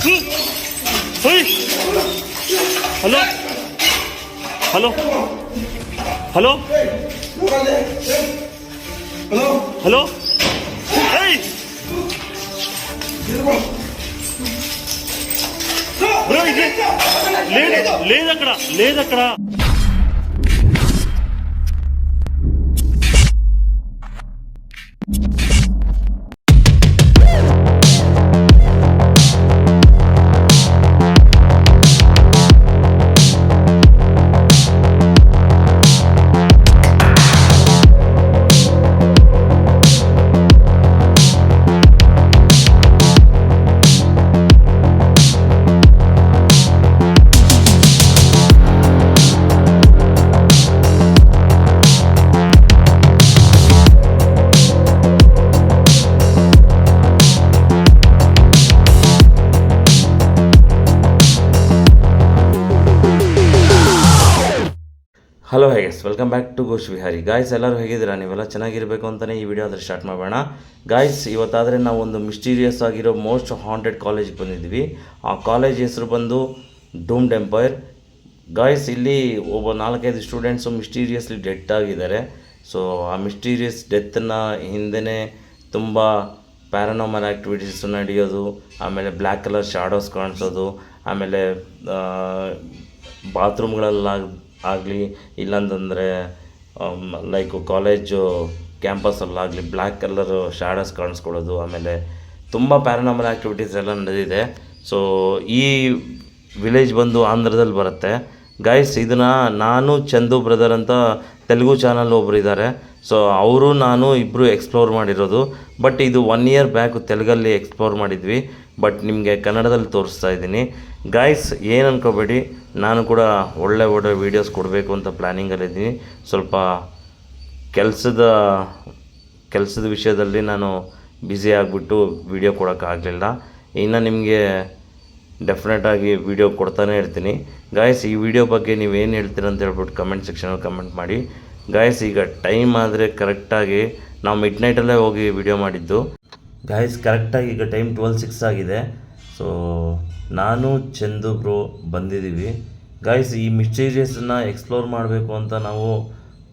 Hello hello hello hello bro ఇది లేదక్కడ hello guys, welcome back to ಗೋಶ್ Vihari. Guys, ಎಲ್ಲರೂ ಹೇಗಿದ್ದೀರಾ? ನೀವೆಲ್ಲ ಚೆನ್ನಾಗಿರಬೇಕು ಅಂತಲೇ ಈ ವಿಡಿಯೋ ಆದರೆ ಸ್ಟಾರ್ಟ್ ಮಾಡೋಣ. ಗಾಯ್ಸ್, ಇವತ್ತಾದರೆ ನಾವು ಒಂದು ಮಿಸ್ಟೀರಿಯಸ್ ಆಗಿರೋ ಮೋಸ್ಟ್ ಹಾಂಟೆಡ್ ಕಾಲೇಜ್ಗೆ ಬಂದಿದ್ವಿ. ಆ ಕಾಲೇಜ್ ಹೆಸರು ಬಂದು ಡೂಮ್ಡ್ ಎಂಪೈರ್. ಗಾಯ್ಸ್, ಇಲ್ಲಿ ಒಬ್ಬ 4-5 ಸ್ಟೂಡೆಂಟ್ಸು ಮಿಸ್ಟೀರಿಯಸ್ಲಿ ಡೆತ್ ಆಗಿದ್ದಾರೆ. ಸೊ ಆ ಮಿಸ್ಟೀರಿಯಸ್ ಡೆತ್ತನ್ನು ಹಿಂದೆ ತುಂಬ ಪ್ಯಾರಾನಾರ್ಮಲ್ ಆ್ಯಕ್ಟಿವಿಟೀಸ್ ನಡೆಯೋದು, ಆಮೇಲೆ ಬ್ಲ್ಯಾಕ್ ಕಲರ್ ಶಾಡೋಸ್ ಕಾಣಿಸೋದು, ಆಮೇಲೆ ಬಾತ್ರೂಮ್ಗಳಲ್ಲಾಗಲಿ ಇಲ್ಲಾಂತಂದರೆ ಲೈಕ್ ಕಾಲೇಜು ಕ್ಯಾಂಪಸಲ್ಲಾಗಲಿ ಬ್ಲ್ಯಾಕ್ ಕಲರ್ ಶಾಡೋಸ್ ಕಾಣಿಸ್ಕೊಳ್ಳೋದು, ಆಮೇಲೆ ತುಂಬ ಪ್ಯಾರಾನಾರ್ಮಲ್ ಆ್ಯಕ್ಟಿವಿಟೀಸ್ ಎಲ್ಲ ನಡೆದಿದೆ. ಸೊ ಈ ವಿಲೇಜ್ ಬಂದು ಆಂಧ್ರದಲ್ಲಿ ಬರುತ್ತೆ. ಗೈಸ್, ಇದನ್ನು ನಾನು ಚಂದು ಬ್ರದರ್ ಅಂತ ತೆಲುಗು ಚಾನಲ್ ಒಬ್ಬರು ಇದ್ದಾರೆ. ಸೊ ಅವರು ನಾನು ಇಬ್ಬರು ಎಕ್ಸ್ಪ್ಲೋರ್ ಮಾಡಿರೋದು. ಬಟ್ ಇದು 1 ಇಯರ್ ಬ್ಯಾಕ್ ತೆಲುಗಲ್ಲಿ ಎಕ್ಸ್ಪ್ಲೋರ್ ಮಾಡಿದ್ವಿ. ಬಟ್ ನಿಮಗೆ ಕನ್ನಡದಲ್ಲಿ ತೋರಿಸ್ತಾ ಇದ್ದೀನಿ. ಗಾಯ್ಸ್, ಏನು ಅನ್ಕೋಬೇಡಿ, ನಾನು ಕೂಡ ಒಳ್ಳೆ ವೀಡಿಯೋಸ್ ಕೊಡಬೇಕು ಅಂತ ಪ್ಲ್ಯಾನಿಂಗಲ್ಲಿದ್ದೀನಿ. ಸ್ವಲ್ಪ ಕೆಲಸದ ವಿಷಯದಲ್ಲಿ ನಾನು ಬ್ಯುಸಿ ಆಗಿಬಿಟ್ಟು ವೀಡಿಯೋ ಕೊಡೋಕ್ಕಾಗಲಿಲ್ಲ. ಇನ್ನು ನಿಮಗೆ ಡೆಫಿನೆಟಾಗಿ ವೀಡಿಯೋ ಕೊಡ್ತಾನೆ ಇರ್ತೀನಿ. ಗಾಯ್ಸ್, ಈ ವಿಡಿಯೋ ಬಗ್ಗೆ ನೀವೇನು ಹೇಳ್ತೀರ ಅಂತ ಹೇಳ್ಬಿಟ್ಟು ಕಮೆಂಟ್ ಸೆಕ್ಷನಲ್ಲಿ ಕಮೆಂಟ್ ಮಾಡಿ. ಗಾಯ್ಸ್, ಈಗ ಟೈಮ್ ಆದರೆ ಕರೆಕ್ಟಾಗಿ ನಾವು ಮಿಡ್ ನೈಟಲ್ಲೇ ಹೋಗಿ ವಿಡಿಯೋ ಮಾಡಿದ್ದು. ಗಾಯ್ಸ್, ಕರೆಕ್ಟಾಗಿ ಈಗ ಟೈಮ್ 12:06 ಆಗಿದೆ. ಸೊ ನಾನು ಚಂದು ಬ್ರೋ ಬಂದಿದ್ದೀವಿ. ಗಾಯ್ಸ್, ಈ ಮಿಸ್ಟೀರಿಯಸ್ನ ಎಕ್ಸ್ಪ್ಲೋರ್ ಮಾಡಬೇಕು ಅಂತ ನಾವು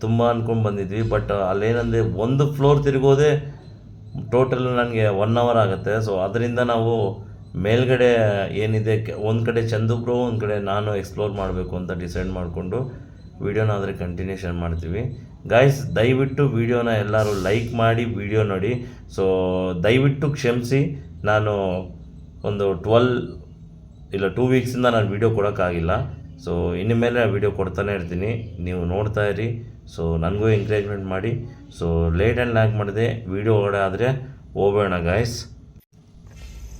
ತುಂಬ ಅಂದ್ಕೊಂಡು ಬಂದಿದ್ವಿ. ಬಟ್ ಅಲ್ಲೇನಂದರೆ ಒಂದು ಫ್ಲೋರ್ ತಿರುಗೋದೇ ಟೋಟಲ್ ನನಗೆ 1 ಅವರ್ ಆಗುತ್ತೆ. ಸೊ ಅದರಿಂದ ನಾವು ಮೇಲ್ಗಡೆ ಏನಿದೆ ಒಂದು ಕಡೆ ಚಂದು ಬ್ರೋ, ಒಂದು ಕಡೆ ನಾನು ಎಕ್ಸ್ಪ್ಲೋರ್ ಮಾಡಬೇಕು ಅಂತ ಡಿಸೈಡ್ ಮಾಡಿಕೊಂಡು ವೀಡಿಯೋನ ಆದರೆ ಕಂಟಿನ್ಯೂಷನ್ ಮಾಡ್ತೀವಿ. ಗಾಯ್ಸ್, ದಯವಿಟ್ಟು ವೀಡಿಯೋನ ಎಲ್ಲರೂ ಲೈಕ್ ಮಾಡಿ ವೀಡಿಯೋ ನೋಡಿ. ಸೊ ದಯವಿಟ್ಟು ಕ್ಷಮಿಸಿ, ನಾನು ಒಂದು 2 ವೀಕ್ಸಿಂದ ನಾನು ವೀಡಿಯೋ ಕೊಡೋಕ್ಕಾಗಿಲ್ಲ. ಸೊ ಇನ್ನು ಮೇಲೆ ವೀಡಿಯೋ ಕೊಡ್ತಾನೆ ಇರ್ತೀನಿ, ನೀವು ನೋಡ್ತಾ ಇರಿ. ಸೊ ನನಗೂ ಎಂಕರೇಜ್ಮೆಂಟ್ ಮಾಡಿ. ಸೊ ಲೇಟ್ ಆ್ಯಂಡ್ ಲ್ಯಾಕ್ ಮಾಡಿದೆ ವೀಡಿಯೋ ಒಳಗಡೆ ಆದರೆ ಹೋಗೋಣ.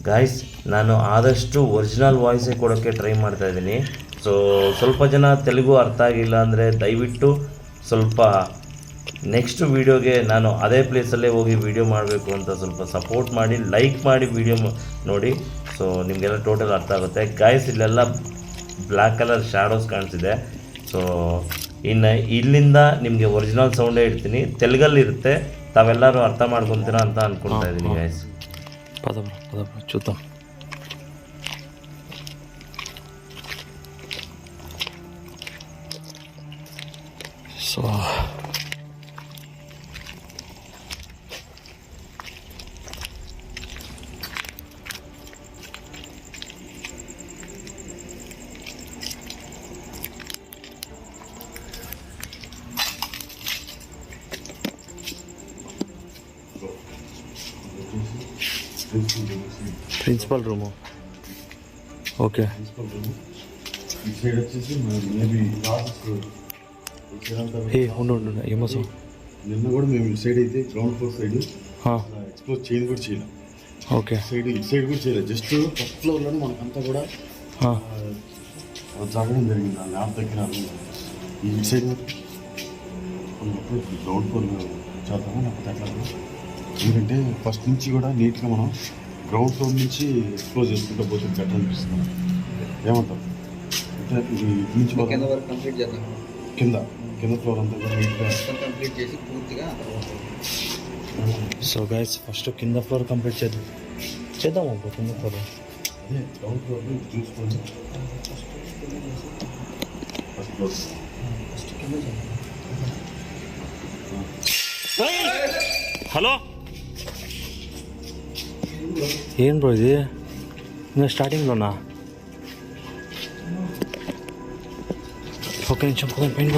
ಗಾಯ್ಸ್, ನಾನು ಆದಷ್ಟು ಒರಿಜಿನಲ್ ವಾಯ್ಸೇ ಕೊಡೋಕ್ಕೆ ಟ್ರೈ ಮಾಡ್ತಾಯಿದ್ದೀನಿ. ಸೊ ಸ್ವಲ್ಪ ಜನ ತೆಲುಗು ಅರ್ಥ ಆಗಿಲ್ಲ ಅಂದರೆ ದಯವಿಟ್ಟು ಸ್ವಲ್ಪ ನೆಕ್ಸ್ಟ್ ವೀಡಿಯೋಗೆ ನಾನು ಅದೇ ಪ್ಲೇಸಲ್ಲೇ ಹೋಗಿ ವೀಡಿಯೋ ಮಾಡಬೇಕು ಅಂತ ಸ್ವಲ್ಪ ಸಪೋರ್ಟ್ ಮಾಡಿ, ಲೈಕ್ ಮಾಡಿ ವೀಡಿಯೋ ನೋಡಿ. ಸೊ ನಿಮಗೆಲ್ಲ ಟೋಟಲ್ ಅರ್ಥ ಆಗುತ್ತೆ. ಗಾಯ್ಸ್, ಇಲ್ಲೆಲ್ಲ ಬ್ಲ್ಯಾಕ್ ಕಲರ್ ಶಾಡೋಸ್ ಕಾಣಿಸಿದೆ. ಸೊ ಇನ್ನು ಇಲ್ಲಿಂದ ನಿಮಗೆ ಒರಿಜಿನಲ್ ಸೌಂಡೇ ಇಡ್ತೀನಿ, ತೆಲುಗಲ್ಲಿರುತ್ತೆ, ತಾವೆಲ್ಲರೂ ಅರ್ಥ ಮಾಡ್ಕೊತೀರಾ ಅಂತ ಅಂದ್ಕೊಳ್ತಾ ಇದ್ದೀನಿ. ಗಾಯ್ಸ್, చూద్దాం. So principal room. ఓకే, ఉండు ఏమో సార్. నిన్న కూడా మేము ఈ సైడ్ అయితే గ్రౌండ్ ఫ్లోర్ సైడ్ ఎక్స్ప్లోర్ చేయని కూడా చేయలేం. ఓకే, ఈ సైడ్ కూడా చేయలేదు. జస్ట్ ఫస్ట్ ఫ్లోర్లోనే మనకంతా కూడా జరగడం జరిగింది. ఆ ల్యాబ్ దగ్గర ఈ సైడ్ గ్రౌండ్ ఫ్లోర్ చేద్దాము. నాకు అట్లా ఎందుకంటే ఫస్ట్ నుంచి కూడా నీట్గా మనం గ్రౌండ్ ఫ్లోర్ నుంచి ఎక్స్ప్లోర్ చేసుకుంటూ పోతే బెటర్ అనిపిస్తుంది. ఏమంటారు? అంటే ఇది నుంచి కంప్లీట్ చేద్దాం. కింద ఫ్లోర్ అంతా కూడా నీట్గా కంప్లీట్ చేసి పూర్తిగా. సో గైస్, ఫస్ట్ కింద ఫ్లోర్ కంప్లీట్ చేద్దాం. కింద ఫ్లోర్ అదే గ్రౌండ్ ఫ్లోర్ చూసుకొని ఫస్ట్ ఫ్లోర్ హలో ఏం బ్రో ఇది ఇంకా స్టార్టింగ్లోనా ఒక్క నిమిషం పైన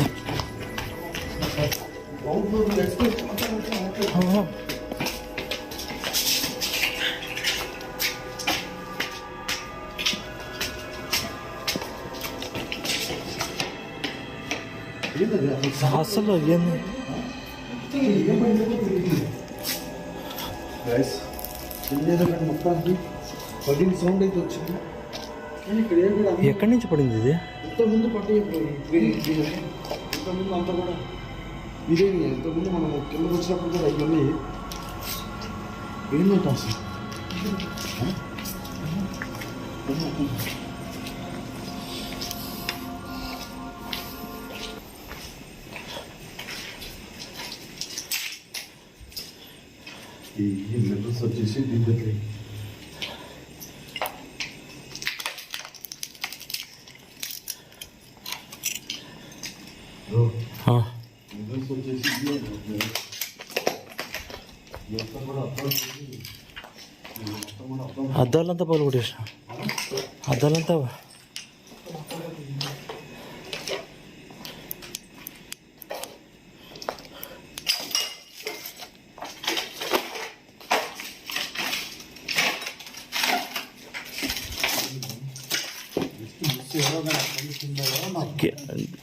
అసలు ఏంది మొత్తానికి పడింది సౌండ్ అయితే వచ్చింది కానీ ఇక్కడ ఏం కూడా ఎక్కడి నుంచి పడింది ఇది ఇంతకుముందు పట్టి ఇంతకుముందు అంతా కూడా ఇదే ఇంతకుముందు మనం కిందకు వచ్చినప్పుడు కూడా ఇవన్నీ ఏంటంటే అసలు ఈ లెటర్స్ వచ్చేసి దీంట్లో లెటర్స్ వచ్చేసి మొత్తం కూడా అద్దాలంతా పగలు కొట్టేసిన అద్దాలంతా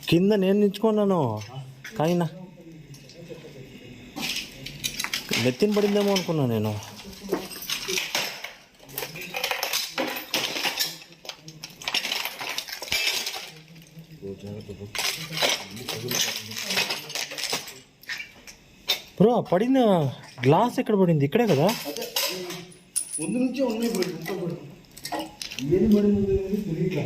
కింద నేను నించుకున్నాను కానీ నెత్తిన పడిందేమో అనుకున్నా నేను బ్రో పడిన గ్లాస్ ఎక్కడ పడింది ఇక్కడే కదా ముందు నుంచే ఉన్నాయి ఇప్పుడు ఇంత కూడా ఏది పడింది తెలియట్లా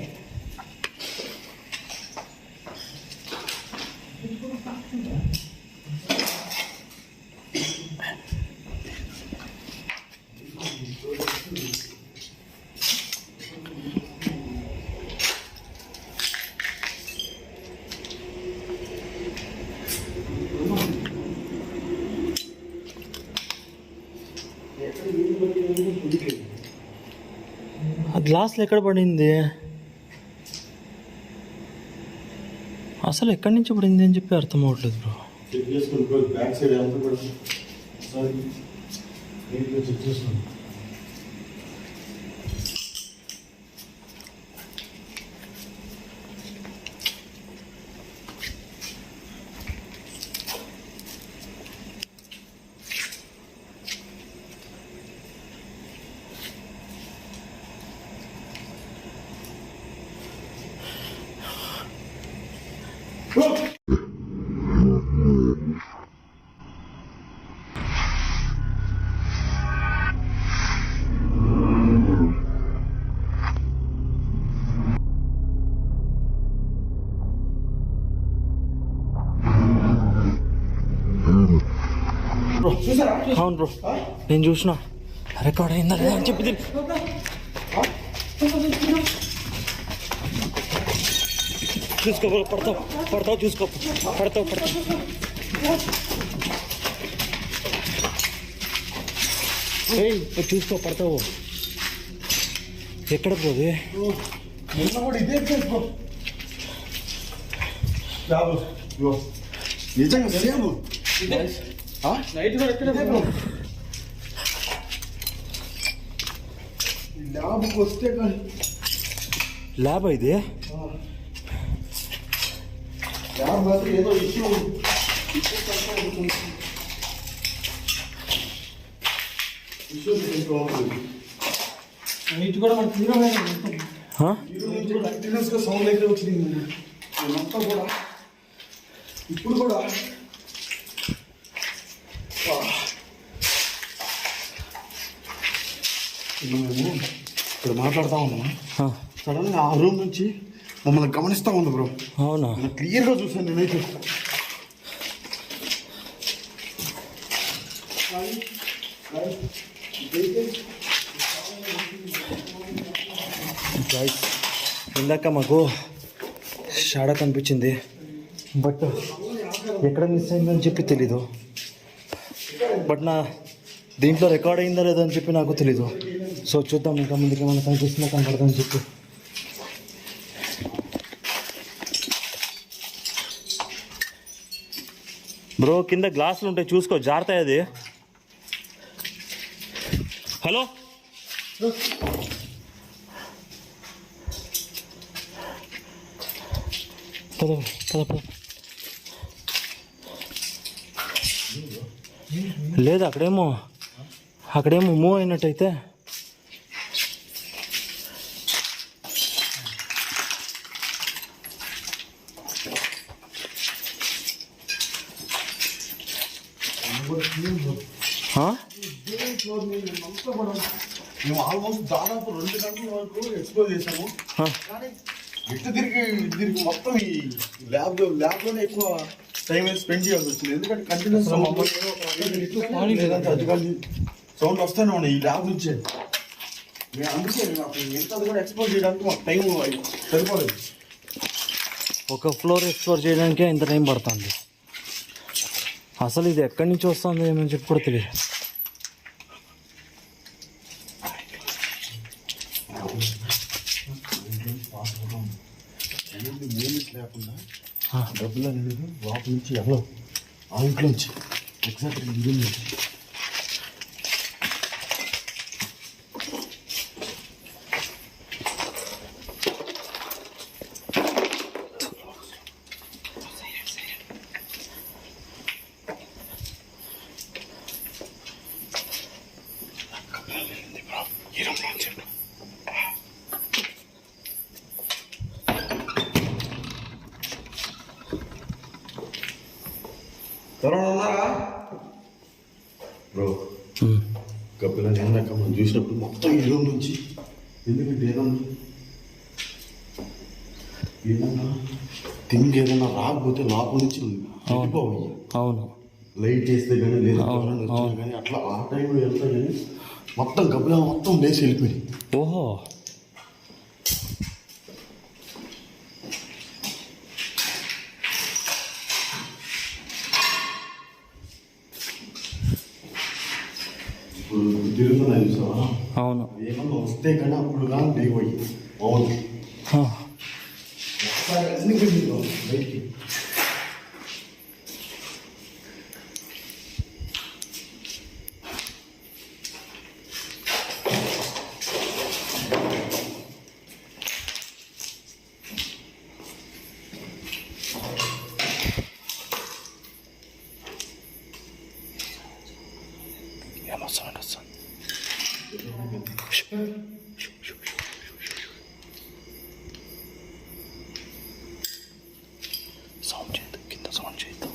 ఆ గ్లాస్లో ఎక్కడ పడింది అసలు ఎక్కడి నుంచి పడింది అని చెప్పి అర్థం అవ్వట్లేదు బ్రో చెక్ చేసుకుని బ్యాక్ సైడ్ అంతా కూడా ఒకసారి నీట్గా చెక్ చేసుకోండి అవును బ్రో నేను చూసిన రికార్డ్ అయిందా లేదా అని చెప్పి చూసుకో బ్రో పడతావు చూసుకో పడతావు ఏయ్ చూసుకో పడతావు ఎక్కడ పోది నిన్న కూడా ఇదే చేసుకో నిజంగా సేమ్ నైట్ కూడా ఎక్కడ ల్యాబ్కి వస్తే కానీ ల్యాబ్ ఇది ల్యాబ్ మాత్రం ఏదో ఇష్యూ నైట్ కూడా మన తీవ్రమైన కంటిన్యూస్గా సౌండ్ అయితే వచ్చింది మేమంతా కూడా ఇప్పుడు కూడా మేము ఇక్కడ మాట్లాడుతూ ఉన్నాము సడన్గా ఆ రూమ్ నుంచి మమ్మల్ని గమనిస్తూ ఉంది బ్రో అవునా క్లియర్గా చూసాను నేనైతే గాయ్స్ ఇందాక మాకు షాడా కనిపించింది, బట్ ఎక్కడ మిస్ అయిందని చెప్పి తెలీదు. బట్ నా దీంట్లో రికార్డ్ అయిందా లేదో అని చెప్పి నాకు తెలీదు. సో చూద్దాం ఇంకా ముందుకు ఏమైనా కనిపిస్తుందా కనపడదని చెప్పి. బ్రో కింద గ్లాసులు ఉంటాయి చూసుకో, జారుతాయి అది. హలో పద పద పద. లేదు అక్కడేమో మూవ్ అయినట్టయితే. మేము ఆల్మోస్ట్ దాదాపు 2 గంటల వరకు ఎక్స్ప్లోర్ చేసాము. కానీ ఇటు తిరిగి మొత్తం ఈ ల్యాబ్లోనే ఎక్కువ టైం స్పెండ్ చేయాల్సి వచ్చింది. ఎందుకంటే కంటిన్యూస్ సౌండ్ వస్తూనే ఉన్నాయి ఈ ల్యాబ్ నుంచే. మేము అందుకే ఎంత కూడా ఎక్స్ప్లోర్ చేయడానికి మాకు టైం సరిపోలేదు. ఒక ఫ్లోర్ ఎక్స్ప్లోర్ చేయడానికే ఇంత టైం పడుతుంది. అసలు ఇది ఎక్కడి నుంచి వస్తుందో ఏమని చెప్పి కూడా తెలియదు. లేకుండా డబ్బులు అనేది వాటి నుంచి ఎవరో ఆ ఇంట్లోంచి ఎగ్జాక్ట్ ఇది నుంచి బ్రో కపిలని ఇందాక మనం చూసినప్పుడు మొత్తం ఈ రూమ్ నుంచి, ఎందుకంటే ఏదన్నా తిండి ఏదన్నా రాకపోతే లోపల నుంచి వెళ్ళిపోవాలి. అవును, లైట్ వేస్తే కానీ లేదా కానీ అట్లా ఆ టైంలో వెళ్తా కానీ మొత్తం కపిల మొత్తం లేచి వెళ్ళిపోయి. ఓహో ఇప్పుడు తిరుగుతున్నాయి చూసావా, అవును. ఏమన్నా వస్తే కానీ అప్పుడు కానీ లేవు అయ్యి బాగుంది. బయటికి సౌండ్ వస్తుంది. సౌండ్ చేయద్దు, కింద సౌండ్ చేయద్దు.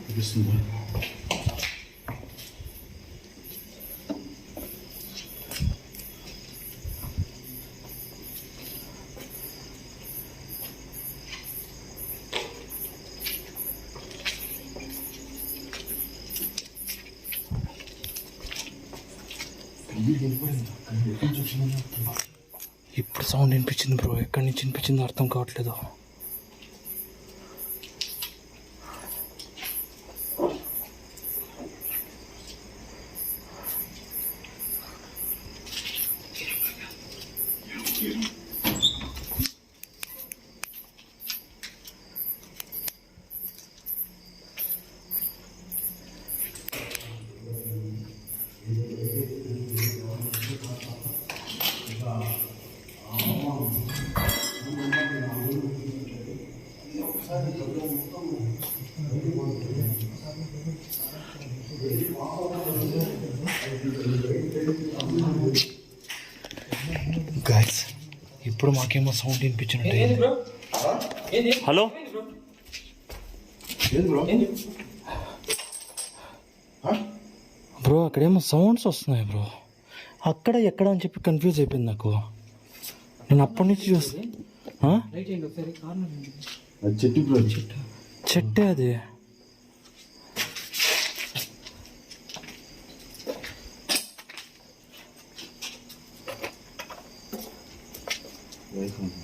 అనిపిస్తుందా? ఇప్పుడు సౌండ్ వినిపించింది బ్రో, ఎక్కడి నుంచి వినిపించిందో అర్థం కావట్లేదు. గైస్ ఇప్పుడు మాకేమో సౌండ్ వినిపించినట్టు. హలో బ్రో అక్కడేమో సౌండ్స్ వస్తున్నాయి బ్రో, అక్కడ ఎక్కడ అని చెప్పి కన్ఫ్యూజ్ అయిపోయింది నాకు. నేను అప్పటి నుంచి చూస్తా. చెట్టే అది.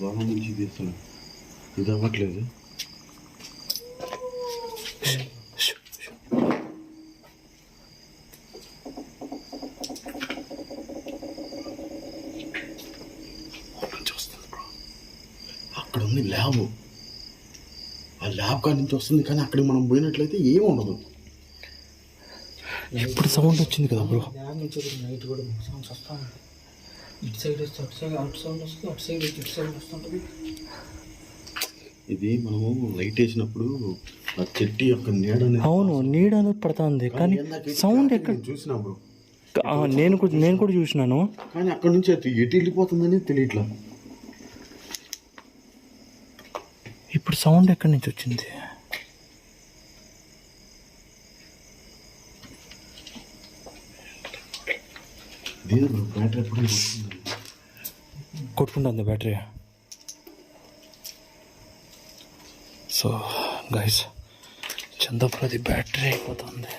దూరం నుంచి తీస్తాను, ఇది అవ్వట్లేదు. అక్కడ ఉంది ల్యాబ్, ఆ ల్యాబ్ కాడి నుంచి వస్తుంది, కానీ అక్కడికి మనం పోయినట్లయితే ఏమి ఉండదు. ఇప్పుడు సౌండ్ వచ్చింది కదా బ్రో. నైట్ కూడా సౌండ్స్ వస్తాను. ఇటు సైడ్ వస్తే అటు సైడ్, అటు సౌండ్ వస్తుంది, అటు సైడ్ వచ్చి ఇటు సైడ్ వస్తుంటుంది. ఇది మనము లైట్ వేసినప్పుడు ఆ చెట్టు యొక్క నీడ అనేది అవును, నీడ అనేది పడుతుంది, కానీ సౌండ్ ఎక్కడ చూసినా బ్రో. నేను కూడా చూసినాను, కానీ అక్కడ నుంచి అది ఎటు వెళ్ళిపోతుందని తెలియట్లా. ఇప్పుడు సౌండ్ ఎక్కడి నుంచి వచ్చింది? లేదు బ్రో, బ్యాటరీ ఎప్పుడు కొట్టుకుంటుంది బ్యాటరీ. సో గైస్, చందపురది బ్యాటరీ అయిపోతుంది.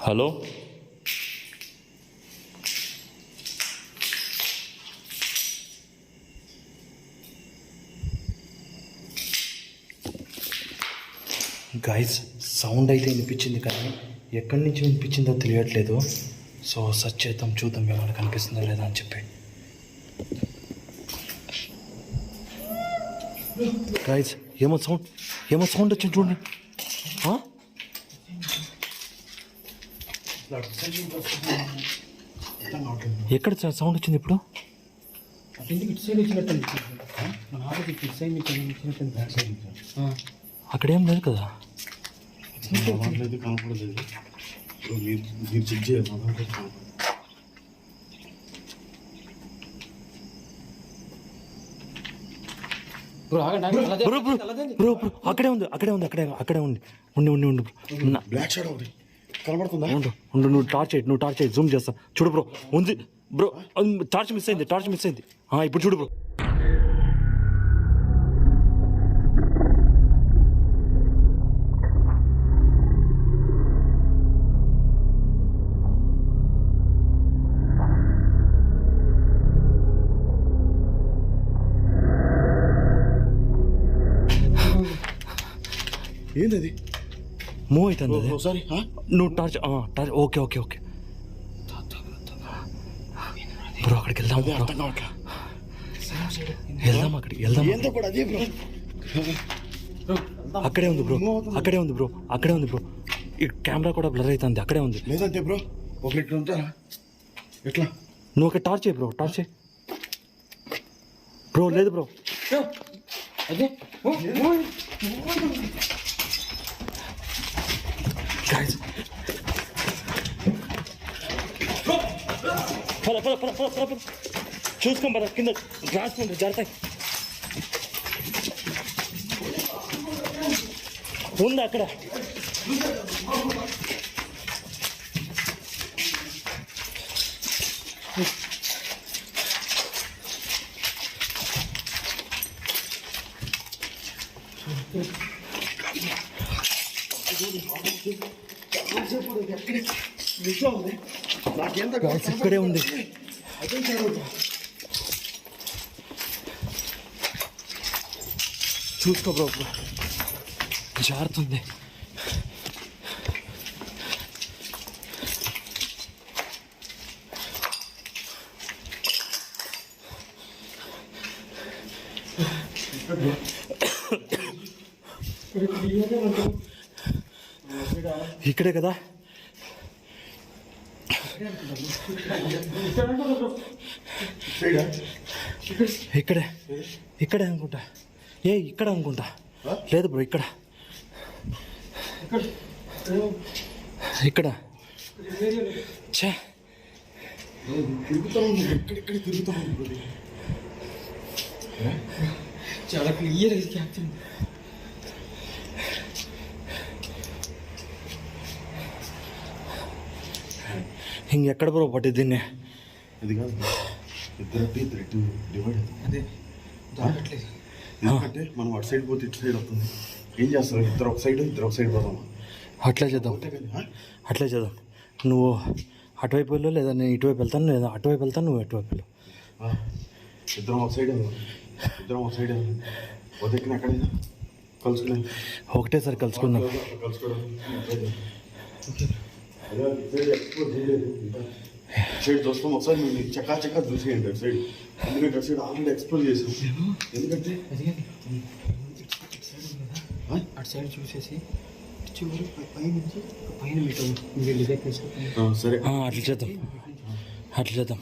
హలో, గైస్, సౌండ్ అయితే వినిపించింది, కానీ ఎక్కడి నుంచి వినిపించిందో తెలియట్లేదు. సో సర్చ్ చేద్దాం, చూద్దాం ఏమైనా కనిపిస్తుందో లేదా అని చెప్పి. గైస్, ఏమో సౌండ్ వచ్చింది చూడండి. ఎక్కడ సౌండ్ వచ్చింది ఇప్పుడు? అటు ఇటు సైడ్ వచ్చినట్టు మన ఆపోజిట్ ఇటు సైడ్ నుంచి వచ్చినట్టు బ్యాక్ సైడ్ నుంచి. అక్కడేం లేదు కదా. అవ్వట్లేదు, కనపడలేదు. మీరు చెక్ చేయాలి. బ్రో ఆగండి, బ్రో అక్కడే ఉంది. ఉండి బ్లాక్ షాడో ఒకటి కనబడుతుందా? ఉండు, నువ్వు టార్చ్ అయ్యి జూమ్ చేస్తా. చూడు బ్రో, ఉంది బ్రో. టార్చ్ మిస్ అయింది. ఇప్పుడు చూడు బ్రో. ఏంది మూవ్ అవుతుంది అది. ఒకసారి నువ్వు టార్చ్ ఓకే బ్రో, అక్కడికి వెళ్దాం. అర్థం కావట్లా. అక్కడికి ఏందో కూడా అదే బ్రో. అక్కడే ఉంది బ్రో. ఈ కెమెరా కూడా బ్లర్ అవుతుంది. అక్కడే ఉంది. లేదంటే బ్రో ఒక ఇక్కడ ఉంటారా? ఎట్లా? నువ్వు ఒక టార్చ్ చేయి బ్రో. బ్రో లేదు బ్రో. అదే Guys. పద. చూసుకోం పద, కింద గ్లాస్ ఉంది, జాగ్రత్త. ఉందా అక్కడ? ఇక్కడే ఉంది. చూసుకో బ్రో, జారుతుంది. ఇక్కడే కదా? ఇక్కడే అనుకుంటా. ఇక్కడ అనుకుంటా. లేదు బ్రో, ఇక్కడ ఛే తిరుగుతూ ఉంది, ఎక్కడెక్కడ తిరుగుతూ ఉంది. చాలా క్లియర్ క్యాప్చర్. ఇంకెక్కడ బ్రో పట్టింది దీన్ని? అది కాదు, ఇద్దరు డివైడ్ అవుతుంది. అదే దొరకట్లేదు. ఎందుకంటే మనం అటు సైడ్ పోతే ఇటు సైడ్ అవుతుంది. ఏం చేస్తారు, ఇద్దరు ఒక సైడ్ పోదామా? అట్లే చేద్దాం, అంతే కానీ అట్లే చేద్దాం. నువ్వు అటువైపు వెళ్ళు, లేదా నేను ఇటువైపు వెళ్తాను, లేదా అటువైపు వెళ్తాను, నువ్వు అటువైపు వెళ్ళు. ఇద్దరం ఒక సైడ్ వదిలిన ఎక్కడైనా కలుసుకున్నాం, ఒకటేసారి కలుసుకుందాం. సైడ్ చూస్తాం ఒకసారి. మేము చక్కా చూసేయండి అటు సైడ్, ఎందుకంటే అటు సైడ్ ఆల్రెడీ ఎక్స్ప్లోర్ చేసాం. ఎందుకంటే అటు సైడ్ చూసేసి చివరి పైన మీటర్ వీళ్ళు సరే అట్లా చేద్దాం.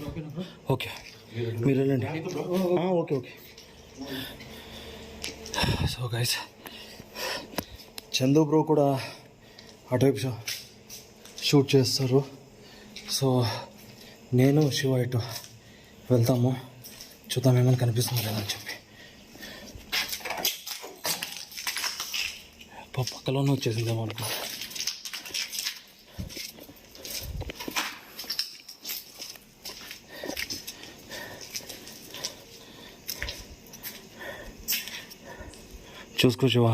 ఓకే, మీరు వెళ్ళండి. Okay. So guys, Chandu bro కూడా అటువైపు షూట్ చేస్తారు. సో నేను శివ ఇటు వెళ్తాము, చూద్దాం ఏమైనా కనిపిస్తుంది లేదని చెప్పి. పక్కలోనే వచ్చేసిందేమో అనుకో. చూసుకో శివ.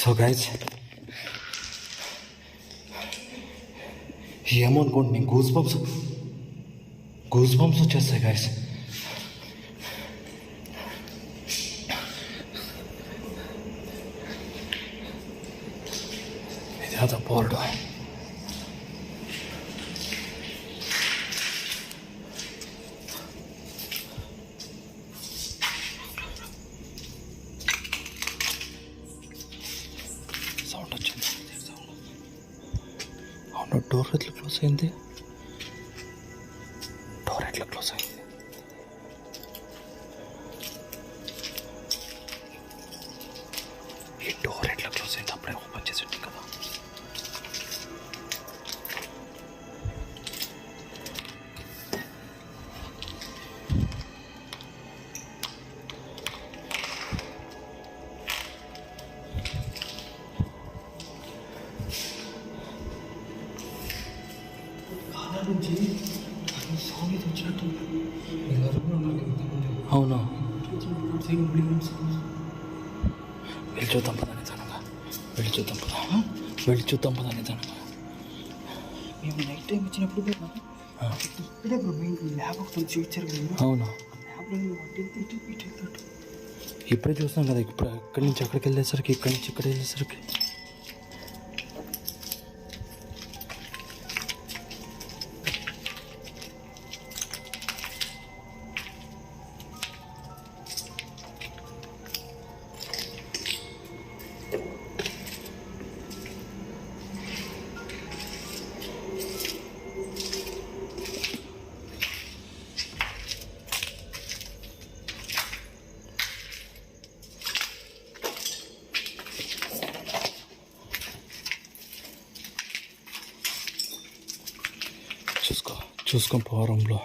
సో గైస్, ఏమో అనుకోండి, నేను గూస్ బంప్స్ వచ్చేస్తాయి గైస్. ఇది అదా బోర్డు. సౌండ్ వచ్చింది. అవును, డోర్ ఎట్లా క్లోజ్ అయింది? ఈ డోర్ ఎట్లా క్లోజ్ అయింది? అప్పుడే ఓపెన్ చేసింది కదా. నుంచి సాంగ్ ఇది వచ్చినట్టు అందరూ ఉన్నారు ఇంతమంది. అవునా? సైడ్ వెళ్ళి చూద్దాం పదా నిదానంగా. వెళ్ళి చూద్దాం పదా నిదానంగా. మేము నైట్ టైం వచ్చినప్పుడు ఇక్కడే బ్రో మెయిన్ ల్యాబ్ ఒకటి చూపించారు కదా. అవునా? ల్యాబ్లో అటు వెళ్తాడు. ఇప్పుడే చూస్తాం కదా. ఇప్పుడు అక్కడి నుంచి అక్కడికి వెళ్ళేసరికి, ఇక్కడి నుంచి ఇక్కడ వెళ్ళేసరికి చూసుకో పవర్ రూమ్లో.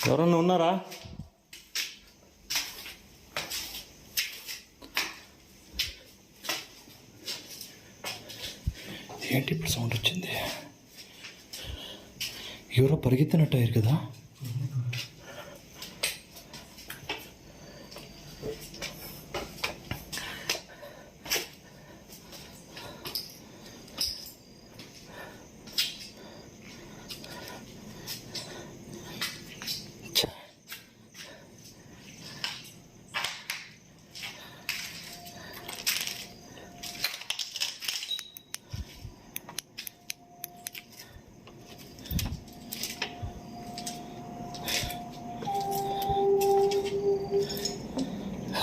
ఎవరన్నా ఉన్నారా? ఏంటి ఇప్పుడు సౌండ్ వచ్చింది? ఎవరో పరిగెత్తినట్టు అయ్యారు కదా.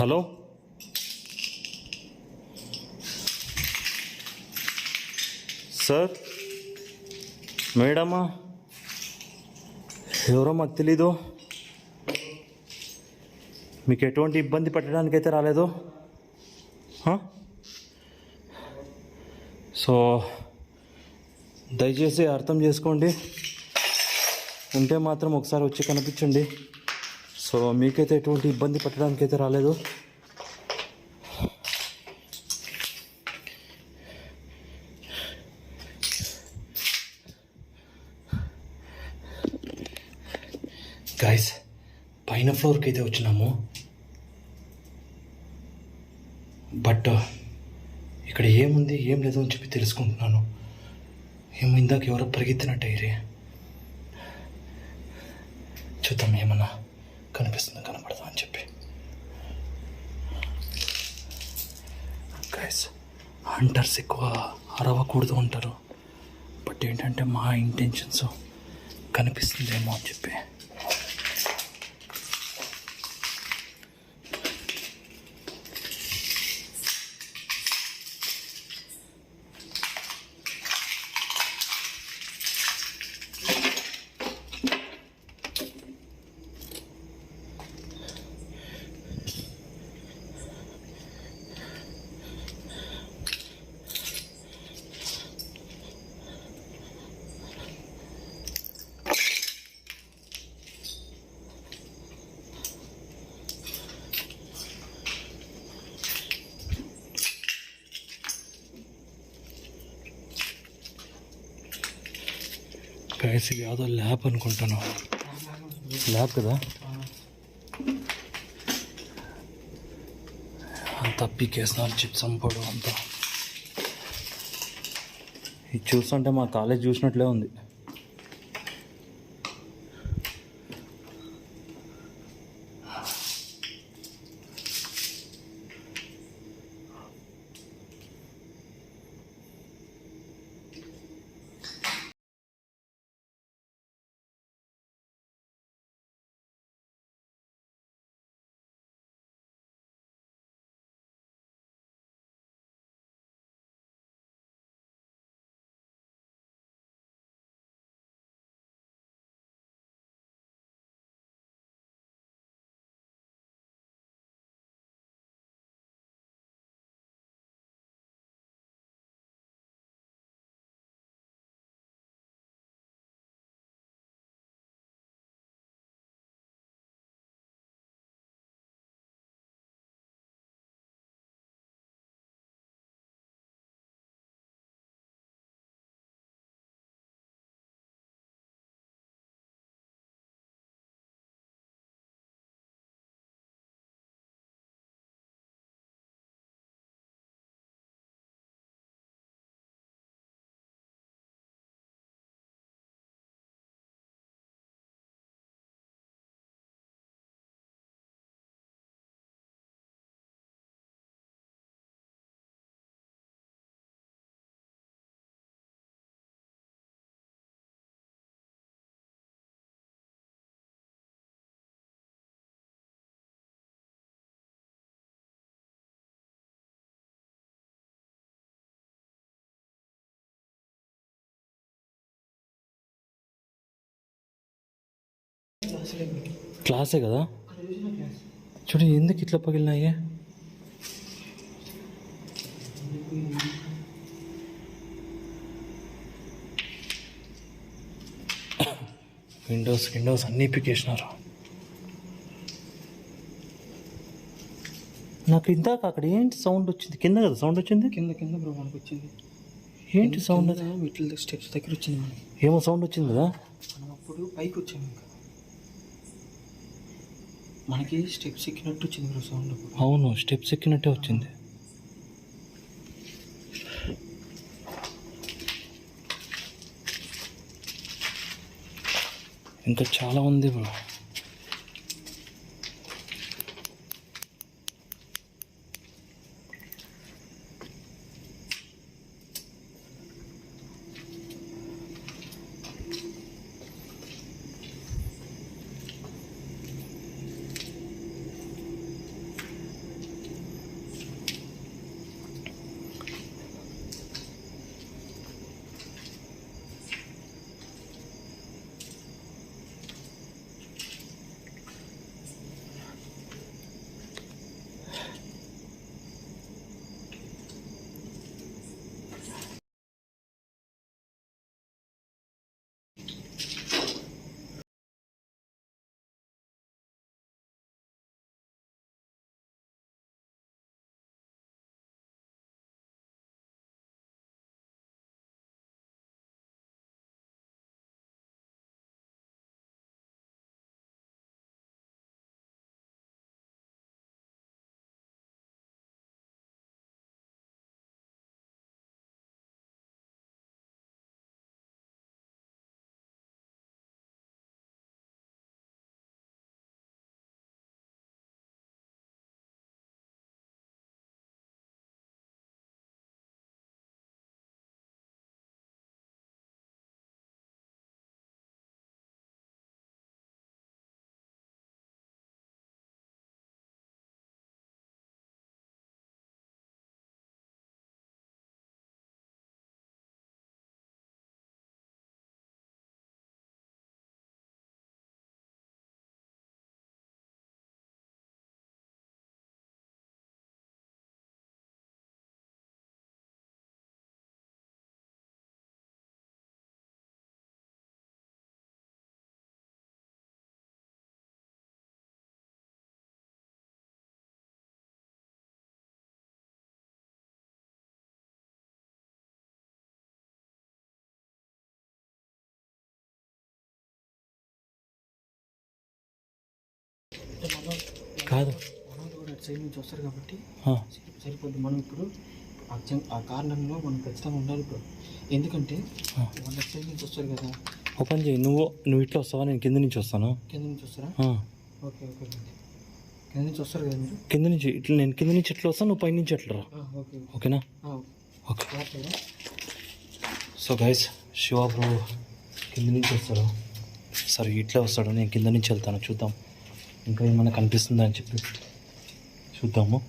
హలో, సార్, మేడమా, ఎవరో మాకు తెలీదు. మీకు ఎటువంటి ఇబ్బంది పెట్టడానికైతే రాలేదు. సో దయచేసి అర్థం చేసుకోండి. ఉంటే మాత్రం ఒకసారి వచ్చి కనిపించండి. సో మీకైతే ఎటువంటి ఇబ్బంది పెట్టడానికైతే రాలేదు. గైస్, పైన ఫ్లోర్కి అయితే వచ్చినాము. బట్ ఇక్కడ ఏముంది ఏం లేదు అని చెప్పి తెలుసుకుంటున్నాను. ఏమో ఇందాక ఎవరో పరిగెత్తినట్టు అయ్యి. చూద్దాం ఏమన్నా కనిపిస్తుందా కనపడదా అని చెప్పి. గైస్, హంటర్స్ ఎక్కువ అరవకూడదు అంటారు. బట్ ఏంటంటే మా ఇంటెన్షన్స్ కనిపిస్తుందేమో అని చెప్పి. గైస్, ఇది యాదో ల్యాబ్ అనుకుంటాను. ల్యాబ్ కదా. అంతా పీకేస్తున్నారు, చిప్స్ అమ్ముకోడు అంతా. ఇది చూస్తుంటే మా కాలేజ్ చూసినట్లే ఉంది. క్లాసే కదా. చూడు ఎందుకు ఇట్లా పగిలినాయి. విండోస్ అన్నీ పీకేసినారు. నాకు ఇందాక అక్కడ ఏంటి సౌండ్ వచ్చింది? కింద కదా సౌండ్ వచ్చింది? కింద కింద బ్రో మనకు వచ్చింది. ఏంటి సౌండ్ అది? మెట్ల స్టెప్స్ దగ్గర వచ్చింది మనకి. ఏమో సౌండ్ వచ్చింది కదా. మనం అప్పుడు పైకి వచ్చాము, ఇంకా మనకి స్టెప్స్ ఎక్కినట్టు వచ్చింది బ్రో సౌండ్ అప్పుడు. అవును, స్టెప్స్ ఎక్కినట్టే వచ్చింది. ఇంకా చాలా ఉంది బ్రో. కాదు, మనోళ్ళు కూడా అటు సైడ్ నుంచి వస్తారు కాబట్టి ఆ, సరిపోద్ది. మనం ఇప్పుడు ఆ కార్నర్లో మనం ఖచ్చితంగా ఉండాలి ఇప్పుడు. ఎందుకంటే వాళ్ళ అటు సైడ్ నుంచి వస్తారు కదా. ఓపెన్ చేయి. నువ్వు ఇట్లా వస్తావా? నేను కింద నుంచి వస్తాను. కింద నుంచి వస్తారా? ఆ, ఓకే ఓకే. కింద నుంచి వస్తారు కదా మీరు. కింద నుంచి ఇట్లా, నేను కింద నుంచి ఎట్లా వస్తాను, నువ్వు పై నుంచి ఎట్లా రా. ఓకే ఓకేనా? Okay. So guys, Shiva bro కింద నుంచి వస్తాడు. సరే ఇట్లా వస్తాడు, నేను కింద నుంచి వెళ్తాను. చూద్దాం ఇంకా ఏమైనా కనిపిస్తుందా అని చెప్పి చూద్దాము.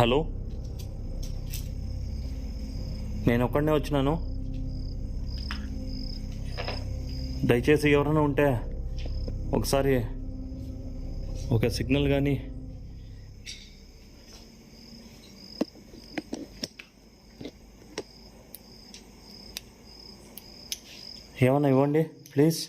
హలో, నేను ఒక్కడనే వచ్చినాను. దయచేసి ఎవరైనా ఉంటే ఒకసారి ఒక సిగ్నల్ కానీ ఏమన్నా ఇవ్వండి ప్లీజ్.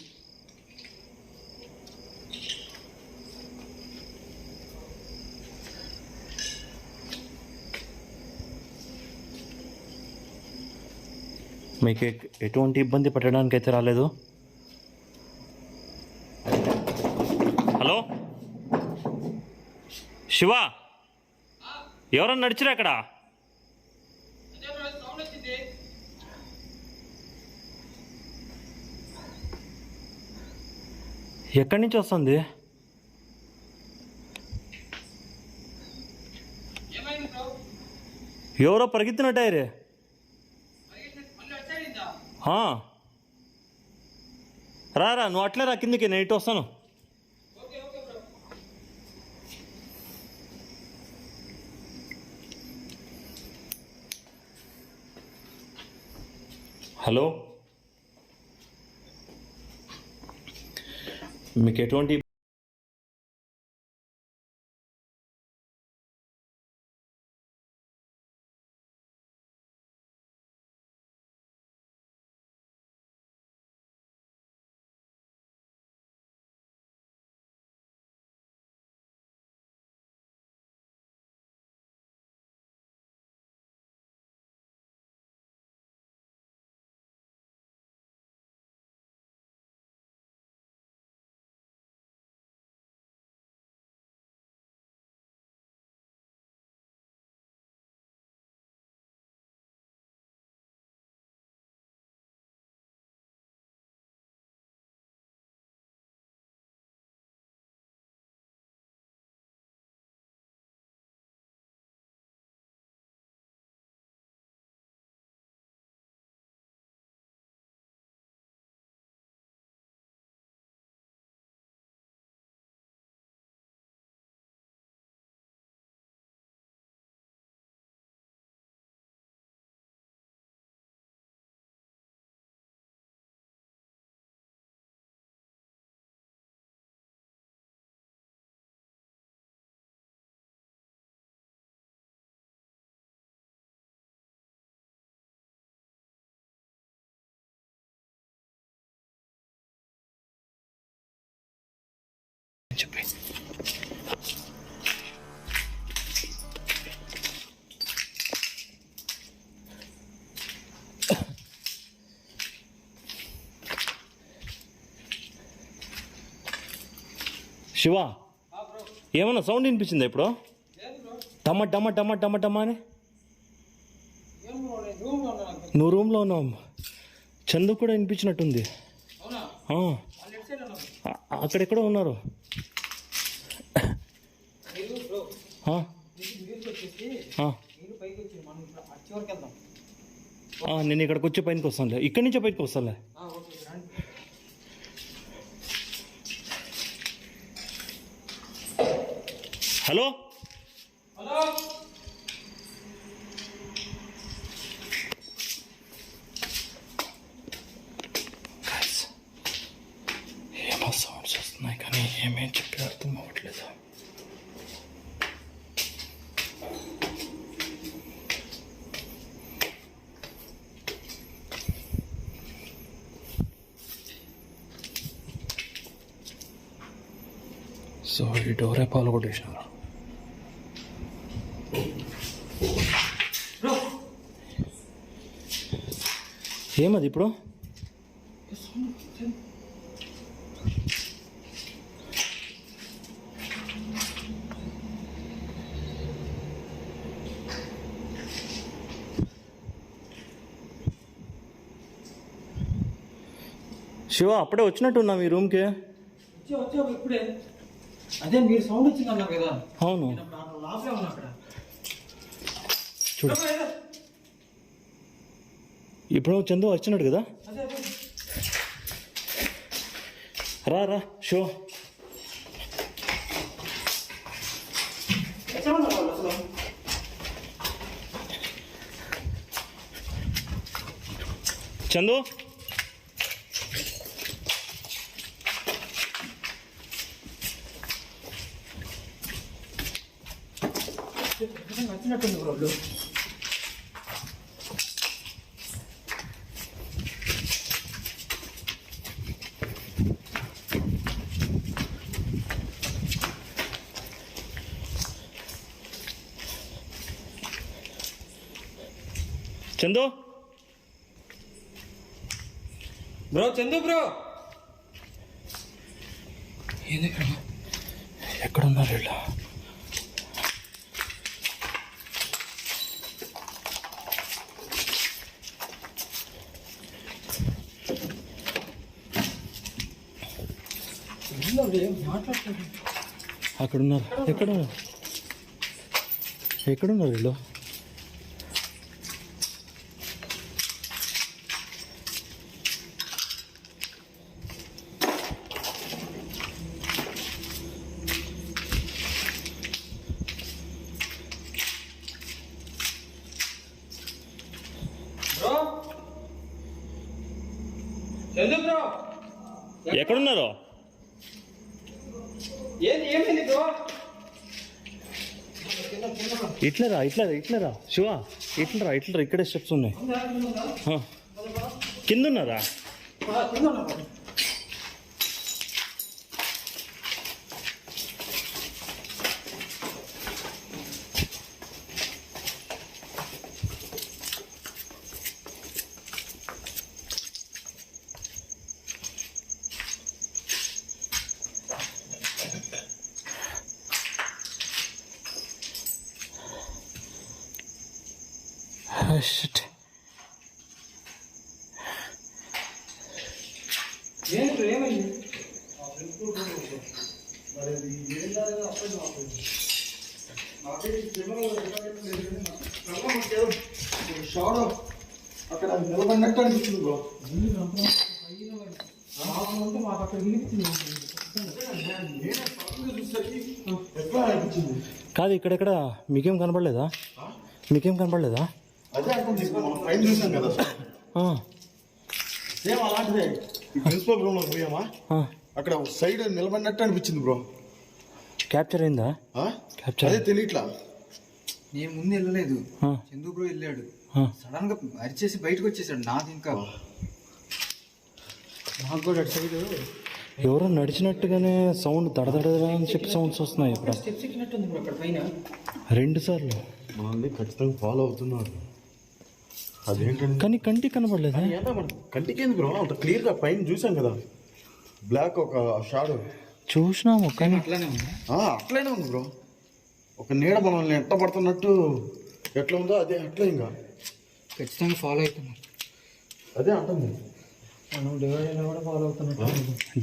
మీకు ఎటువంటి ఇబ్బంది పెట్టడానికి అయితే రాలేదు. హలో శివ, ఎవరన్నా నడిచిరా అక్కడ? ఎక్కడి నుంచి వస్తుంది? ఎవరో పరిగెత్తినట్టాయరే. రారా, నువ్వు అట్లే రా కిందికి, నేను ఇటు వస్తాను. హలో, మీకు ఎటువంటి చెప్పి శివ, ఏమన్నా సౌండ్ వినిపించిందా ఇప్పుడు? టమ టమ టమ టమ టమ అని. నువ్వు రూమ్లో ఉన్నావు, చందు కూడా వినిపించినట్టుంది. అక్కడెక్కడో ఉన్నారు. నేను ఇక్కడికి వచ్చి పైనకి వస్తానులే, ఇక్కడి నుంచే పైకి వస్తానులే. హలో, ఏమో సౌండ్స్ వస్తున్నాయి కానీ ఏమేం చెప్పి అర్థం అవ్వట్లేదు. సో ఈ డోరే పాలు కొట్టేసినారు. ఏమది ఇప్పుడు? శివ, అప్పుడే వచ్చినట్టున్నా మీ రూమ్కి. వచ్చావు ఇప్పుడే. అదే మీరు సౌండ్ వచ్చింది అన్నారు కదా. అవును, లోపలే ఉన్నా అక్కడ. చూడు ఇప్పుడు చందు వచ్చినాడు కదా. రా రా షో. చందు, వచ్చినట్టుంది బ్రోళ్ళు. Chandu bro, Chandu bro. ఎక్కడున్నారు వీళ్ళు? మాట్లాడుతుంది. అక్కడున్నారు. ఎక్కడున్నారు వీళ్ళు? బ్రో చందు బ్రో ఎక్కడున్నారు? ఏమైంది బ్రో? ఇట్లరా శివ, ఇట్లరా ఇక్కడే స్టెప్స్ ఉన్నాయి. కింద ఉన్నారా? షిట్. ఏమైంది? అక్కడ నిలబడినట్టు అనిపిస్తుంది బ్రో. మాకు అక్కడ వినిపించింది. ఎట్లా అనిపించింది? కాదు, ఇక్కడెక్కడ మీకేం కనపడలేదా? అదే అంటే మనం పైన చూసాం కదా, సేమ్ అలాంటిదే. ఈ ప్రిన్సిపల్ రూమ్ లో పోయామా, అక్కడ సైడ్ నిలబడినట్టు అనిపించింది బ్రో. క్యాప్చర్ అయిందా? అదే తెలియట్లా. నేను ముందు వెళ్ళలేదు, చందు బ్రో వెళ్ళాడు. సడన్ గా అరిచేసి బయటకు వచ్చేసాడు. నాకు ఇంకా నాకు కూడా అటు సైడ్ ఎవరో నడిచినట్టుగానే సౌండ్ దడదడ అని చెప్పి సౌండ్స్ వస్తున్నాయి. ఇప్పుడు స్టెప్స్ ఎక్కినట్టుంది బ్రో అక్కడ పైన 2 సార్లు. మనల్ని ఖచ్చితంగా ఫాలో అవుతున్నారు. అదేంటంటే కానీ కంటికి కనపడలేదా? కంటికి ఏంది బ్రో, అంత క్లియర్ గా పైన చూసాం కదా, బ్లాక్ ఒక షాడో చూసినాము కానీ అట్లానే ఉంది. అట్లనే ఉంది బ్రో. ఒక నీడ మనల్ని ఎట్ట పడుతున్నట్టు ఎట్లా ఉందో అదే అట్లా ఇంకా ఖచ్చితంగా ఫాలో అవుతున్నారు. అదే అంటుంది. మనం డివైడ్ అయినా కూడా ఫాలో అవుతున్నట్టు.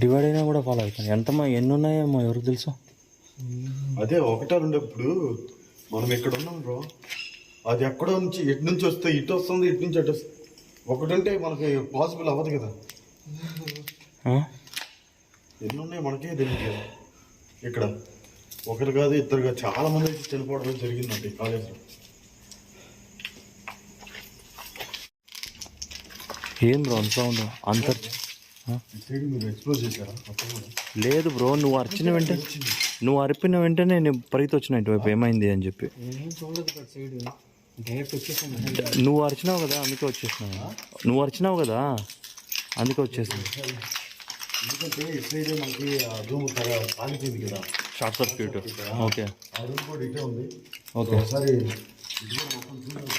డివైడ్ అయినా కూడా ఫాలో అవుతాను. ఎంతమ్మా ఎన్ని ఉన్నాయేమో ఎవరికి తెలుసు. అదే ఒకటా రెండప్పుడు మనం ఇక్కడ ఉన్నాం బ్రో, అది ఎక్కడో నుంచి ఎటు నుంచి వస్తే ఇటు వస్తుంది, ఇటు నుంచి అటు వస్తుంది. ఒకటి ఉంటే మనకి పాసిబుల్ అవ్వదు కదా. ఎన్ని ఉన్నాయి మనకే తెలియదు కదా. ఇక్కడ ఒకరు కాదు ఇద్దరు కాదు, చాలా మంది అయితే చనిపోవడం జరిగిందండి ఈ కాలేజ్లో. ఏం బ్రో అంత సౌండ్ సైడ్ మీరు ఎక్స్ప్లోర్ చేశారా? లేదు బ్రో, నువ్వు అరిపిన వెంటనే నేను పరిగెత్తి వచ్చిన ఇటువైపు ఏమైంది అని చెప్పి. నేనేం చూడలేదు అటు సైడ్, డైరెక్ట్ వచ్చేసాను. నువ్వు అరిచినావు కదా అందుకే వచ్చేసాను. ఎందుకంటే ఎట్లయితే మనకి ఆ రూమ్ కాలిపోయింది కదా, షార్ట్ సర్క్యూట్. ఓకే, ఆ రూమ్ కూడా ఇటే ఉంది. ఓకే. ఒకసారి ఇది కూడా మొత్తం చూడండి.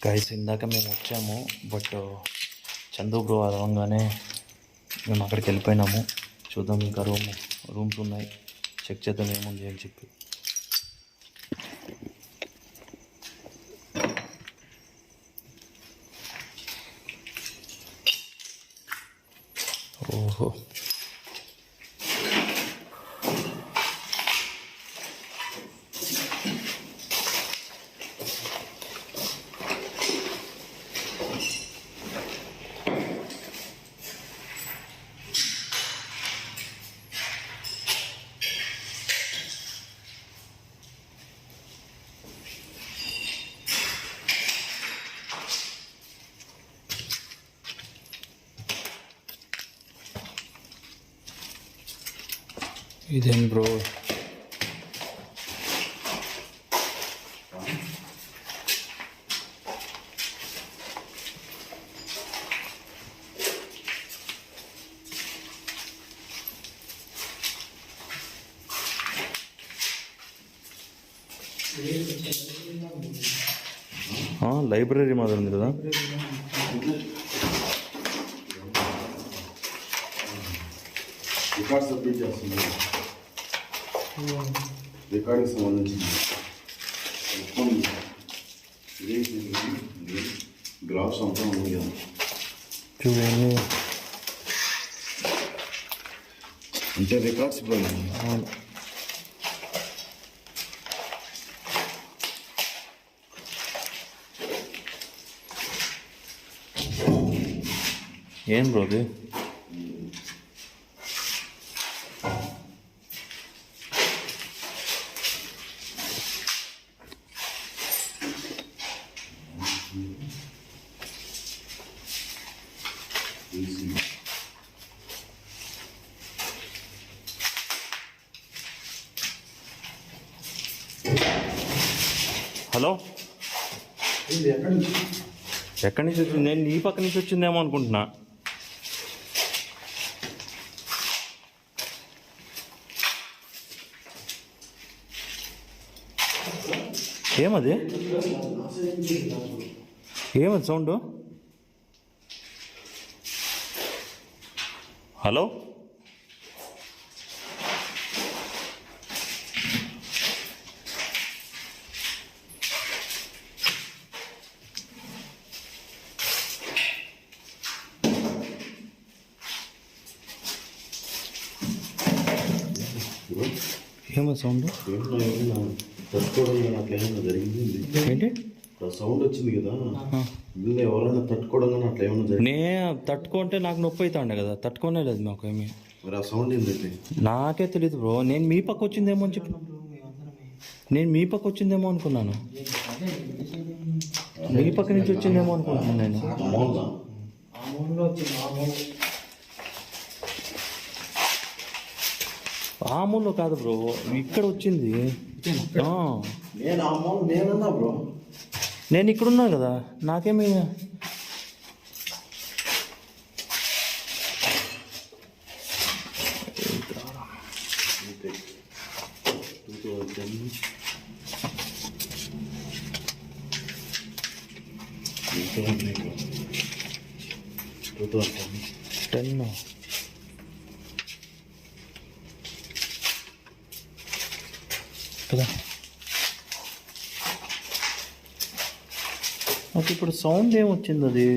గైస్ ఇందాక మేము వచ్చాము, బట్ చందు బ్రో అరవంగానే మేము అక్కడికి వెళ్ళిపోయినాము. చూద్దాం ఇంకా రూమ్స్ ఉన్నాయి, చెక్ చేద్దాం ఏముంది అని చెప్పి. ఓహో, ఇదేం బ్రో? లైబ్రరీ మాదిరి ఉంది కదా. రికార్డ్ సబ్మిట్ చేస్తుంది, రికార్డుకి సంబంధించింది మొత్తం గ్రాఫ్స్ అంతా ఉంది కదా. చూడండి, అంటే రికార్డ్స్ ఏం బ్రో అది? హలో, ఎక్కడి నుంచి వచ్చింది? నేను ఈ పక్క నుంచి వచ్చిందేమో అనుకుంటున్నా. ఏమది? ఏమది సౌండ్? హలో, ఏమో సౌండ్? తట్టుకోవడం అట్లా ఏమన్నా జరిగింది? ఏంటి సౌండ్ వచ్చింది కదా, వీళ్ళు ఎవరైనా తట్టుకోవడం అట్లా ఏమన్నా జరిగింది? నే తట్టుకుంటే నాకు నొప్పి అవుతాండే కదా, తట్టుకోనే లేదు మాకు ఏమి. మరి ఆ సౌండ్ ఏంటంటే నాకే తెలియదు బ్రో. నేను మీ పక్క వచ్చిందేమో అని చెప్పి, నేను మీ పక్క వచ్చిందేమో అనుకున్నాను. మీ పక్క నుంచి వచ్చిందేమో అనుకుంటున్నాను నేను. ఆ మూలలో కాదు బ్రో, ఇక్కడ వచ్చింది. నేను ఆ మూల నేనన్నా బ్రో, నేను ఇక్కడున్నా కదా, నాకేమి. టెన్ కదా. ఓకే, ఇప్పుడు సౌండ్ ఏమొచ్చింది అది?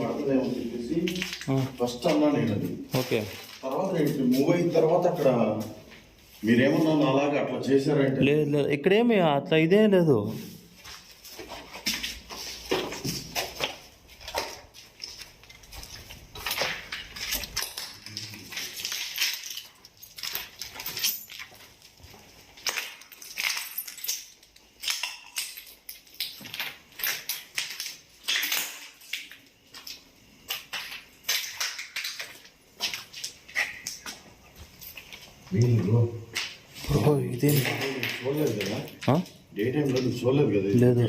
పడుతుందేమో చెప్పేసి ఫస్ట్ అన్నా నేను అది. ఓకే, తర్వాత నేను మూవ్ అయిన తర్వాత అక్కడ మీరేమన్నా అలాగే అట్లా చేశారంటే లేదు లేదు, ఇక్కడేమి అట్లా ఇదే లేదు. బ్రో ఇదేం చూడలేదు కదా, డే టైంలో చూడలేదు కదా. లేదు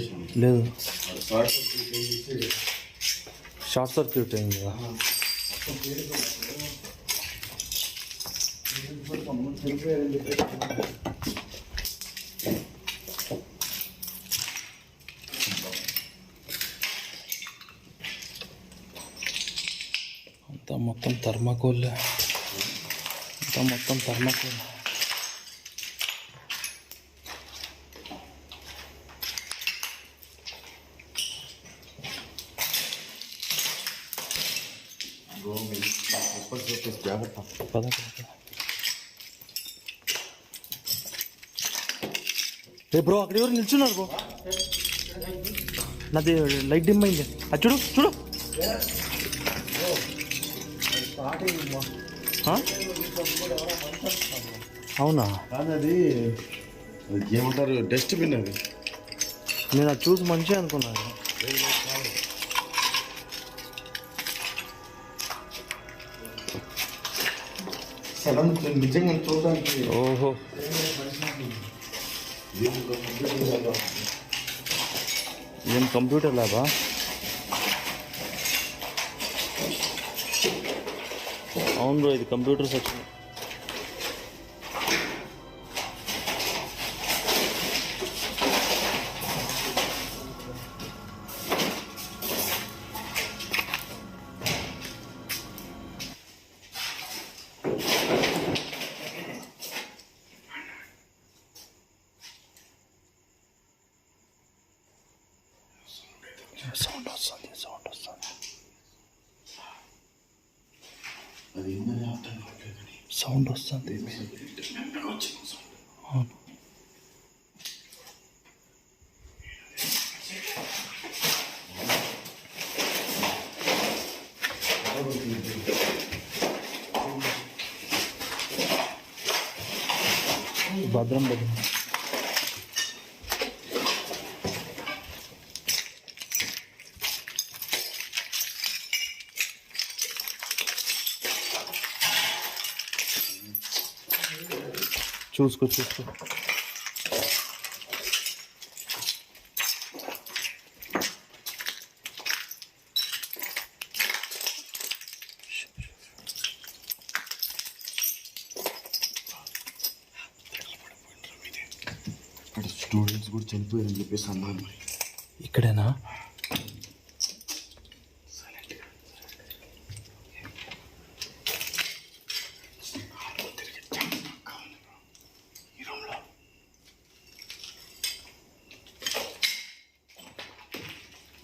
లేదు, షార్ట్ సర్క్యూట్ ఏం చేస్తే షార్ట్ సర్క్యూట్ అయింది కదా. అంతా మొత్తం థర్మాకోల్, అంతా మొత్తం థర్మాకోల్. జాగ్రత్త. పద ఏ బ్రో, అక్కడ ఎవరు నిల్చున్నారు బ్రో? నాది లైట్ డిమ్ అయింది. అది చూడు చూడు. అవునా? కానీ అది ఏమంటారు, డస్ట్బిన్ అది. నేను అది చూసి మంచిగా అనుకున్నాను. సడన్ నిజంగా చూడడానికి ఓహో, ఏం కంప్యూటర్ ల్యాబా? అవును బ్రో, ఇది కంప్యూటర్ సెక్షన్. సౌండ్ వస్తుంది. అది ఏంటనే అర్థం కావట్లేదు కానీ సౌండ్ వస్తుంది. మెల్లగా వచ్చింది సౌండ్. అవును. భద్రం. చూసుకో. అక్కడ స్టూడెంట్స్ కూడా చనిపోయారని చెప్పేసి అన్నారు. ఇక్కడేనా?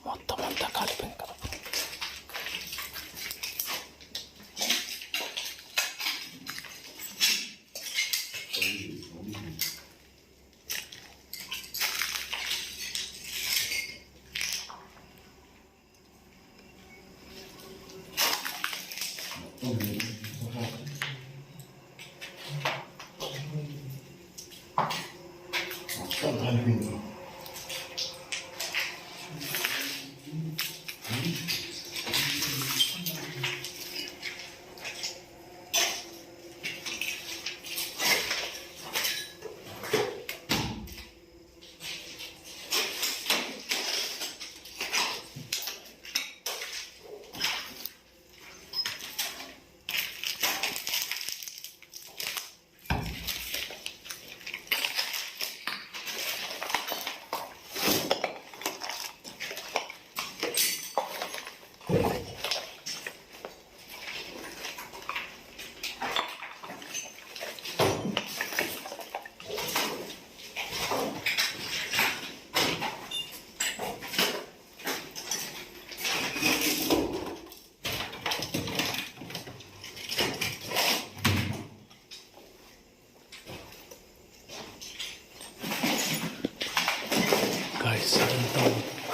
మొత్తం అంతా కాలిపోయింది కదా.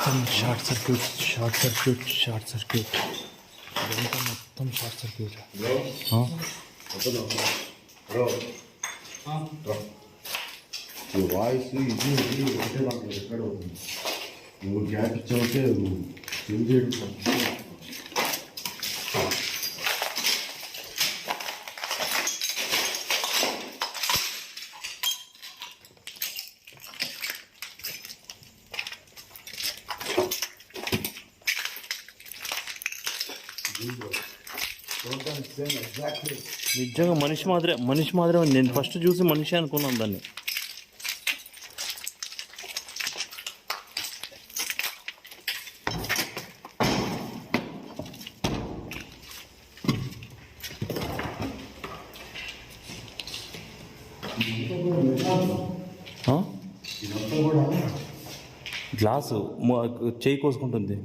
మొత్తం షార్ట్ సర్క్యూట్ ఇదంతా మొత్తం షార్ట్ సర్క్యూట్. ఈ వాయిస్ ఇది ఒకటే నాకు ఎక్కడ అవుతుంది. నువ్వు గ్యాప్ ఇచ్చావంటే నువ్వు చేంజ్ చేయడం నిజంగా మనిషి మాదిరే ఉంది. నేను ఫస్ట్ చూసి మనిషి అనుకున్నాను దాన్ని. గ్లాసు చేయి కోసుకుంటుంది.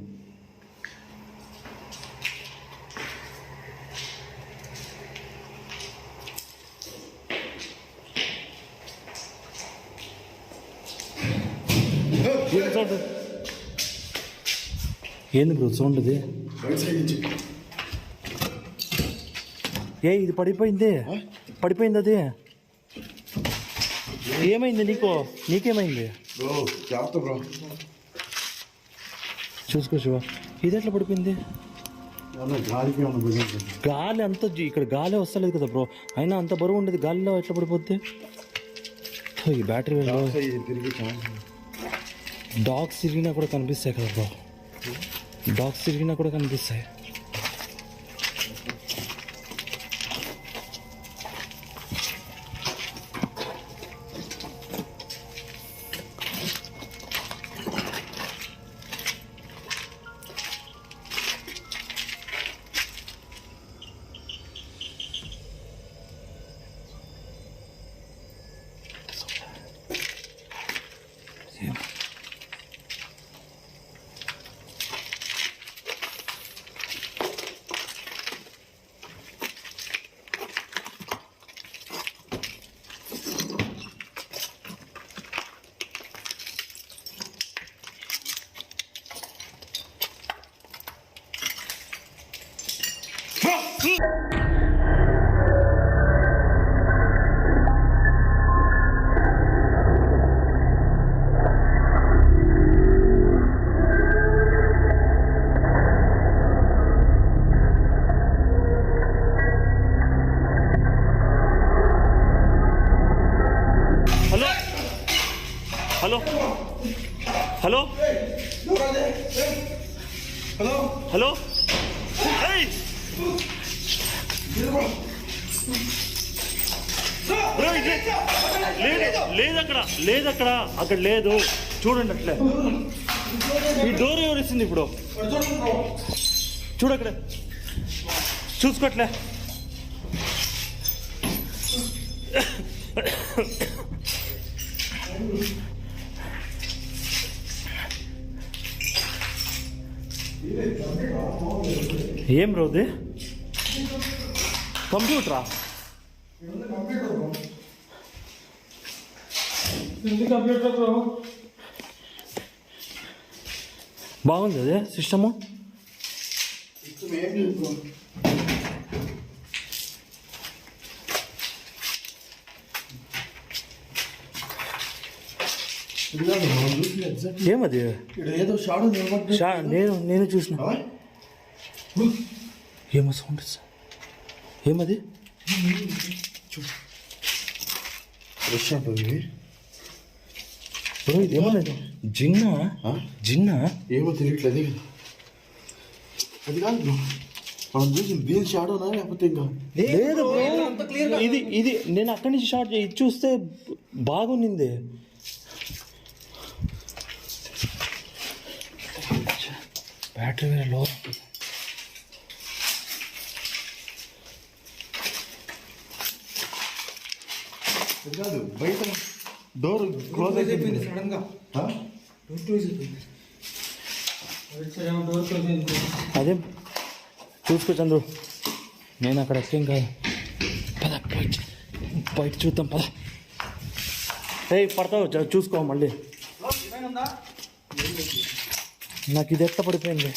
ఏంది బ్రో సౌండ్ ఇది? ఇది పడిపోయింది అది. ఏమైంది నీకేమైంది? జాగ్రత్త బ్రో, చూసుకో శివ, ఇది ఎట్లా పడిపోయింది? ఏమన్నా గాలికి ఏమన్నా భయం గాలి అంత ఇక్కడ గాలి వస్తలేదు కదా బ్రో, అయినా అంత బరువు ఉండేది గాలిలో ఎట్లా పడిపోద్ది? ఈ బ్యాటరీ తిరిగి ఛాన్స్ డాగ్స్ తిరిగినా కూడా కనిపిస్తాయి కదా బ్రో, డాగ్స్ తిరిగినా కూడా కనిపిస్తాయి. హలో హలో హలో ఏయ్! బ్రో, ఇది లేదు అక్కడ అక్కడ లేదు, చూడండి అట్లే. ఈ డోర్ ఎవరిస్తుంది ఇప్పుడు? చూడక్కడ చూసుకోట్లే. ఏం రోది కంప్యూటరా? బాగుంది అదే సిస్టము. ఏమది? ఏదో షాడో నేను చూసిన. ఏమో సౌండ్ ఏమది? ఇది ఏమన్నా జిన్నా ఏమో తెలియట్లేదు. అది కాదు మనం చూసింది దీని షాడోనా లేకపోతే ఇంకా లేదు ఇది నేను అక్కడి నుంచి షార్ట్ ఇది చూస్తే బాగుంది. బ్యాటరీ వేరే లో. అది కాదు బయట డోర్ క్లోజ్ అయిపోయింది సడన్ గా ఆ? డోర్ క్లోజ్ అయిపోయింది. డోర్ క్లోజ్ అయింది. అదే చూసుకో చంద్రు, నేను అక్కడ ఎక్కేం కాదు. పద బయట చూద్దాం పద. పడతావు చూసుకో మళ్ళీ. నాకు ఇది ఎట్లా పడిపోయింది?